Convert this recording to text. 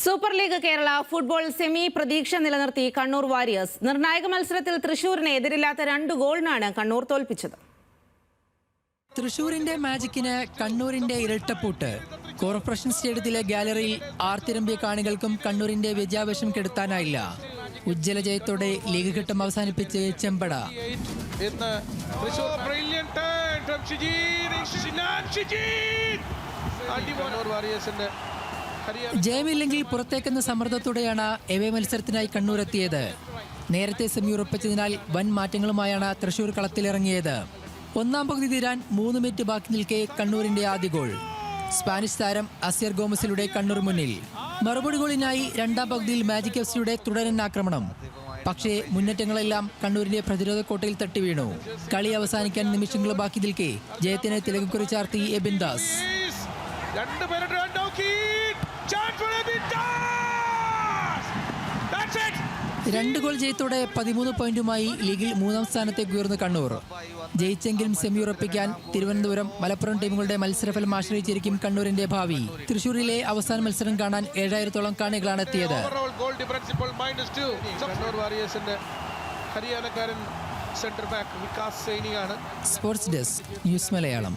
Super league Kerala football semi പ്രതീക്ഷ നിലനിർത്തി Kannur warriors. നിർണായക മത്സരത്തിൽ തൃശൂരിനെ എതിരില്ലാത്ത 2 ഗോളിനാണ് കണ്ണൂർ തോൽപ്പിച്ചത്. തൃശൂരിന്റെ മാജിക്കിന് കണ്ണൂരിന്റെ ഇരട്ടപ്പൂട്ട്. കോർപ്പറേഷൻ സ്റ്റേഡിയത്തിലെ ഗാലറിയിൽ ആർത്തിരമ്പിയ കാണികൾക്കും കണ്ണൂരിന്റെ വിജയാവേശം കെടുത്താനായില്ല. ഉജ്ജ്വല ജയത്തോടെ ലീഗ് ഘട്ടം അവസാനിപ്പിച്ച് ചെമ്പട. ജയമില്ലെങ്കിൽ പുറത്തേക്കെന്ന സമ്മർദ്ദത്തോടെയാണ് എവേ മത്സരത്തിനായി കണ്ണൂർ എത്തിയത്. നേരത്തെ സെമി ഉറപ്പിച്ചതിനാൽ വൻ മാറ്റങ്ങളുമായാണ് തൃശൂർ കളത്തിലിറങ്ങിയത്. ഒന്നാം പകുതി തീരാൻ 3 മിനിറ്റ് ബാക്കി നിൽക്കെ കണ്ണൂരിന്റെ ആദ്യ ഗോൾ. സ്പാനിഷ് താരം അസിയർ ഗോമസിലൂടെ കണ്ണൂർ മുന്നിൽ. മറുപടി ഗോളിനായി രണ്ടാം പകുതിയിൽ മാജിക് എഫ്സിയുടെ തുടരൻ ആക്രമണം. പക്ഷേ മുന്നേറ്റങ്ങളെല്ലാം കണ്ണൂരിന്റെ പ്രതിരോധ കോട്ടയിൽ തട്ടി വീണു. കളി അവസാനിക്കാൻ നിമിഷങ്ങൾ ബാക്കി നിൽക്കെ ജയത്തിന് തിലകം കുറിച്ചാർത്തി എബിൻ ദാസ്. 2 ഗോൾ ജയത്തോടെ 13 പോയിന്റുമായി ലീഗിൽ 3ാം സ്ഥാനത്തേക്ക് ഉയർന്നു കണ്ണൂർ. ജയിച്ചെങ്കിലും സെമി ഉറപ്പിക്കാൻ തിരുവനന്തപുരം, മലപ്പുറം ടീമുകളുടെ മത്സരഫലം ആശ്രയിച്ചിരിക്കും കണ്ണൂരിന്റെ ഭാവി. തൃശൂരിലെ അവസാന മത്സരം കാണാൻ 7000-ഓളം കാണികളാണ് എത്തിയത്. Sports desk, news Malayalam.